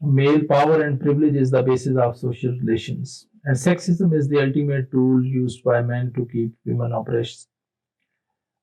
male power and privilege is the basis of social relations and sexism is the ultimate tool used by men to keep women oppressed।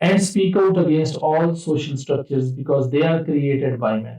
And speak out against all social structures because they are created by men।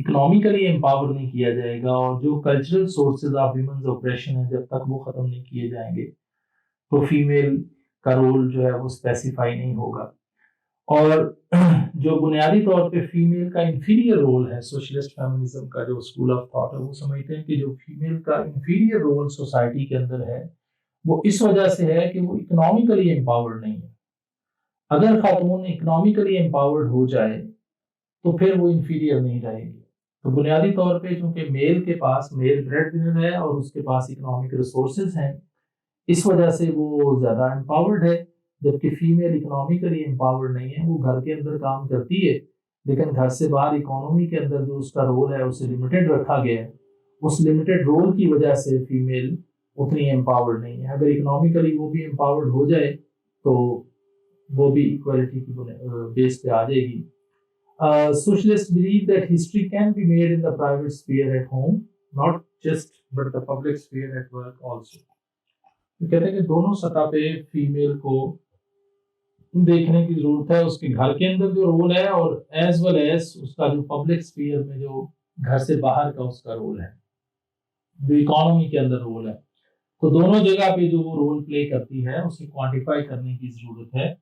Economically empower نہیں کیا جائے گا اور جو cultural sources of women's operation ہیں جب تک وہ ختم نہیں کیے جائیں گے تو فیمیل کا رول جو ہے وہ اسپیسیفائی نہیں ہوگا. اور جو بنیادی طور پہ فیمیل کا انفیریئر رول ہے سوشلسٹ فیمنزم کا جو اسکول آف تھاٹ ہے وہ سمجھتے ہیں کہ جو فیمیل کا انفیریئر رول سوسائٹی کے اندر ہے وہ اس وجہ سے ہے کہ وہ اکنامکلی امپاورڈ نہیں ہے. اگر خاتون اکنامکلی امپاورڈ ہو جائے تو پھر وہ انفیریئر نہیں رہے گی. تو بنیادی طور پہ چونکہ میل کے پاس میل بریڈ ونر ہے اور اس کے پاس اکنامک ریسورسز ہیں اس وجہ سے وہ زیادہ امپاورڈ ہے، جبکہ فیمیل اکنامکلی امپاورڈ نہیں ہے. وہ گھر کے اندر کام کرتی ہے لیکن گھر سے باہر اکانومی کے اندر جو اس کا رول ہے اسے لمیٹڈ رکھا گیا ہے. اس لمیٹڈ رول کی وجہ سے فیمیل اتنی امپاورڈ نہیں ہے. اگر اکنامکلی وہ بھی امپاورڈ ہو جائے تو وہ بھی ایکوالٹی کی بیس پہ آ جائے گی. Socialists believe that history can be made in the private sphere at home, not just but the public sphere at work also. کہتے ہیں کہ دونوں سطح پہ فیمیل کو دیکھنے کی ضرورت ہے، اس کے گھر کے اندر جو رول ہے اور ایز ویل ایز اس کا جو پبلک اسپیئر میں جو گھر سے باہر کا اس کا رول ہے، جو اکانومی کے اندر رول ہے. تو دونوں جگہ پہ جو وہ رول پلے کرتی ہے اسے کوانٹیفائی کرنے کی ضرورت ہے.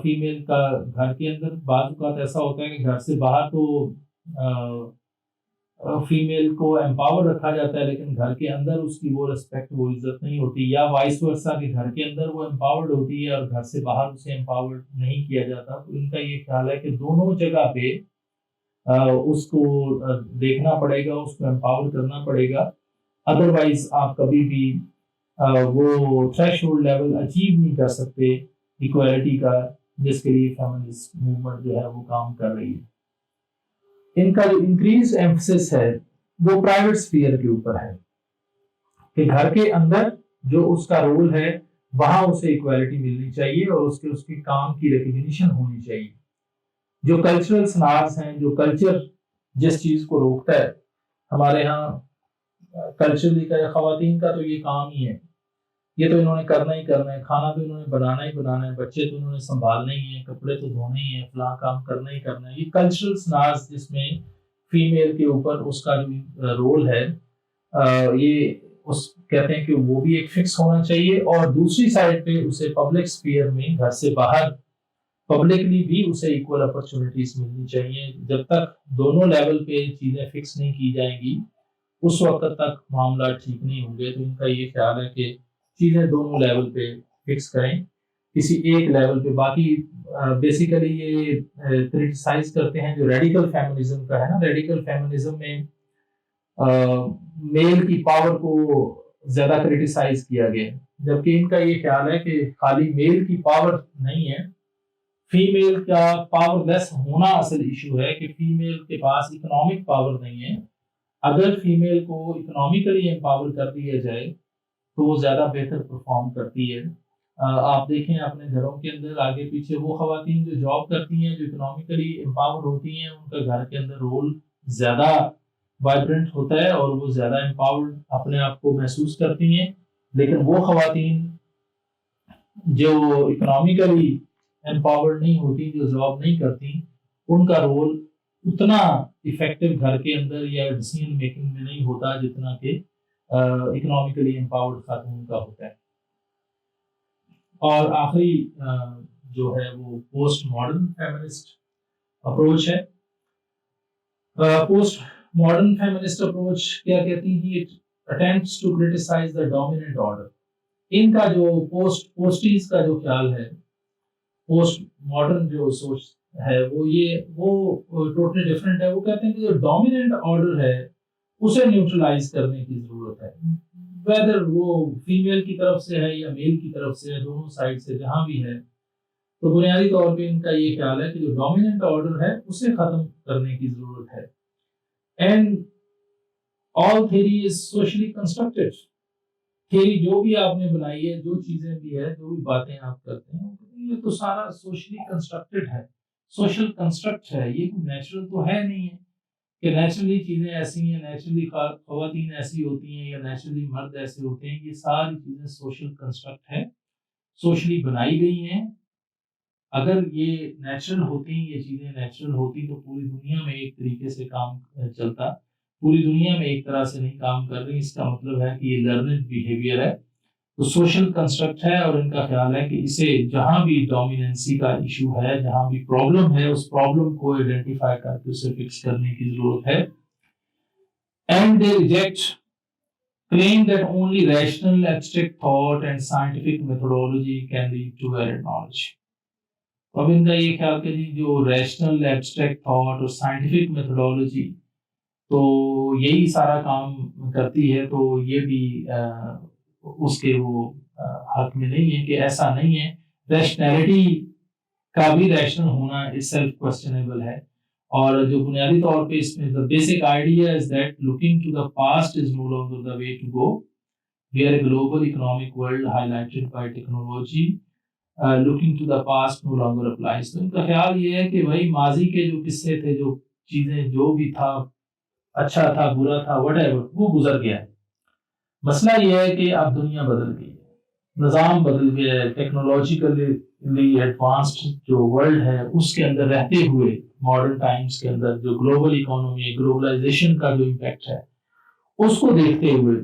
فیمیل کا گھر کے اندر بعض اوقات ایسا ہوتا ہے کہ گھر سے باہر تو فیمیل کو امپاور رکھا جاتا ہے لیکن گھر کے اندر اس کی وہ ریسپیکٹ وہ عزت نہیں ہوتی، یا وائس ورسا کہ گھر کے اندر وہ امپاورڈ ہوتی ہے اور گھر سے باہر اسے امپاورڈ نہیں کیا جاتا. تو ان کا یہ خیال ہے کہ دونوں جگہ پہ اس کو دیکھنا پڑے گا، اس کو امپاور کرنا پڑے گا. ادروائز آپ کبھی بھی وہ تھریش ہولڈ لیول اچیو نہیں کر سکتے ایکوالٹی کا جس کے لیے فیمنسٹ موومنٹ جو ہے وہ کام کر رہی ہے. ان کا جو انکریز ایمفسس ہے وہ پرائیویٹ اسپیئر کے اوپر ہے کہ گھر کے اندر جو اس کا رول ہے وہاں اسے ایکوالٹی ملنی چاہیے اور اس کے کام کی ریکگنیشن ہونی چاہیے. جو کلچرل سنارز ہیں، جو کلچر جس چیز کو روکتا ہے، ہمارے ہاں کلچرلی کا خواتین کا تو یہ کام ہی ہے، یہ تو انہوں نے کرنا ہی کرنا ہے، کھانا تو انہوں نے بنانا ہی بنانا ہے، بچے تو انہوں نے سنبھالنا ہی ہے، کپڑے تو دھونے ہی ہیں، فلاں کام کرنا ہی کرنا ہے. یہ کلچرل سنارز جس میں فیمیل کے اوپر اس کا جو رول ہے یہ اس کہتے ہیں کہ وہ بھی ایک فکس ہونا چاہیے. اور دوسری سائڈ پہ اسے پبلک اسپیئر میں گھر سے باہر پبلکلی بھی اسے ایکول اپرچونٹیز ملنی چاہیے. جب تک دونوں لیول پہ چیزیں فکس نہیں کی جائیں گی اس وقت تک معاملات ٹھیک نہیں ہوں گے. تو ان کا یہ خیال ہے کہ چیزیں دونوں لیول پہ فکس کریں، کسی ایک لیول پہ. باقی بیسیکلی یہ کرٹیسائز کرتے ہیں جو ریڈیکل فیمنزم کا ہے نا، ریڈیکل فیمنزم میں میل کی پاور کو زیادہ کرٹیسائز کیا گیا، جبکہ ان کا یہ خیال ہے کہ خالی میل کی پاور نہیں ہے، فیمیل کا پاور لیس ہونا اصل ایشو ہے کہ فیمیل کے پاس اکنامک پاور نہیں ہے. اگر فیمیل کو اکنامکلی امپاور کر دیا جائے تو وہ زیادہ بہتر پرفارم کرتی ہے. آپ دیکھیں اپنے گھروں کے اندر آگے پیچھے وہ خواتین جو جاب کرتی ہیں، جو اکنامکلی امپاور ہوتی ہیں، ان کا گھر کے اندر رول زیادہ وائبرنٹ ہوتا ہے اور وہ زیادہ امپاورڈ اپنے آپ کو محسوس کرتی ہیں. لیکن وہ خواتین جو اکنامکلی امپاورڈ نہیں ہوتی، جو جاب نہیں کرتی، ان کا رول اتنا افیکٹو گھر کے اندر یا ڈیسیژن میکنگ میں نہیں ہوتا جتنا کہ اکنامکلی امپاورڈ خاتون کا ہوتا ہے. اور آخری جو ہے وہ پوسٹ ماڈرن فیمنسٹ اپروچ ہے. پوسٹ ماڈرن فیمنسٹ اپروچ کیا کہتی ہے؟ attempts to criticize the dominant order. ان کا جو پوسٹیز کا جو خیال ہے، پوسٹ ماڈرن جو سوچ ہے وہ ٹوٹلی ڈفرینٹ ہے. وہ کہتے ہیں کہ جو ڈومیننٹ آرڈر ہے اسے نیوٹرلائز کرنے کی ضرورت ہے، ویدر وہ فیمیل کی طرف سے ہے یا میل کی طرف سے ہے، دونوں سائڈ سے جہاں بھی ہے. تو بنیادی طور پہ ان کا یہ خیال ہے کہ جو ڈومیننٹ آرڈر ہے اسے ختم کرنے کی ضرورت ہے. And all theory is socially constructed. Theory جو بھی آپ نے بنائی ہے، جو چیزیں بھی ہے، جو بھی باتیں آپ کرتے ہیں، یہ تو سارا سوشلی کنسٹرکٹڈ ہے، سوشل کنسٹرکٹ ہے. یہ کوئی نیچرل تو ہے نہیں ہے کہ نیچرلی چیزیں ایسی ہیں، نیچرلی خواتین ایسی ہوتی ہیں یا نیچرلی مرد ایسے ہوتے ہیں. یہ ساری چیزیں سوشل کنسٹرکٹ ہے، سوشلی بنائی گئی ہیں اگر یہ نیچرل ہوتی، یہ چیزیں نیچرل ہوتی تو پوری دنیا میں ایک طریقے سے کام چلتا. پوری دنیا میں ایک طرح سے نہیں کام کر رہی. اس کا مطلب ہے کہ یہ لرنڈ بیہیویئر ہے، تو سوشل کنسٹرکٹ ہے. اور ان کا خیال ہے کہ اسے جہاں بھی ڈومیننسی کا ایشو ہے، جہاں بھی پرابلم ہے، اس پرابلم کو آئیڈینٹیفائی کر کے اسے فکس کرنے کی ضرورت ہے. And they reject claim that only rational abstract thought and scientific methodology can lead to valid knowledge. اب ان کا یہ خیال کہ جی جو ریشنل ایبسٹریکٹ تھاٹ اور سائنٹیفک میتھڈولوجی تو یہی سارا کام کرتی ہے، تو یہ بھی اس کے وہ حق میں نہیں ہے کہ ایسا نہیں ہے. ریشنلٹی کا بھی ریشنل ہونا اس سیلف کوسچنیبل ہے. اور جو بنیادی طور پہ اس میں the basic idea is that looking to the past is no longer the way to go. We are a global economic world highlighted by technology. Looking to the past no longer applies. تو ان کا خیال یہ ہے کہ بھائی ماضی کے جو قصے تھے، جو چیزیں جو بھی تھا، اچھا تھا برا تھا whatever، وہ گزر گیا ہے. مسئلہ یہ ہے کہ اب دنیا بدل گئی ہے، نظام بدل گیا ہے. ٹیکنالوجیکلی ایڈوانسڈ جو ورلڈ ہے اس کے اندر رہتے ہوئے ماڈرن ٹائمز کے اندر جو گلوبل اکانومی، گلوبلائزیشن کا جو امپیکٹ ہے اس کو دیکھتے ہوئے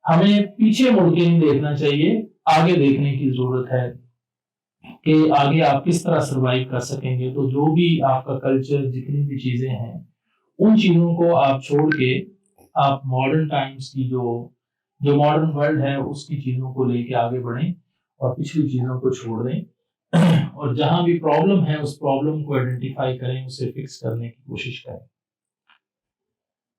ہمیں پیچھے مڑ کے نہیں دیکھنا چاہیے، آگے دیکھنے کی ضرورت ہے کہ آگے آپ کس طرح سروائیو کر سکیں گے. تو جو بھی آپ کا کلچر، جتنی بھی چیزیں ہیں، ان چیزوں کو آپ چھوڑ کے آپ ماڈرن ٹائمز کی جو ماڈرن ورلڈ ہے اس کی چیزوں کو لے کے آگے بڑھیں اور پچھلی چیزوں کو چھوڑ دیں. اور جہاں بھی پرابلم ہے اس پرابلم کو آئیڈینٹیفائی کریں، اسے فکس کرنے کی کوشش کریں.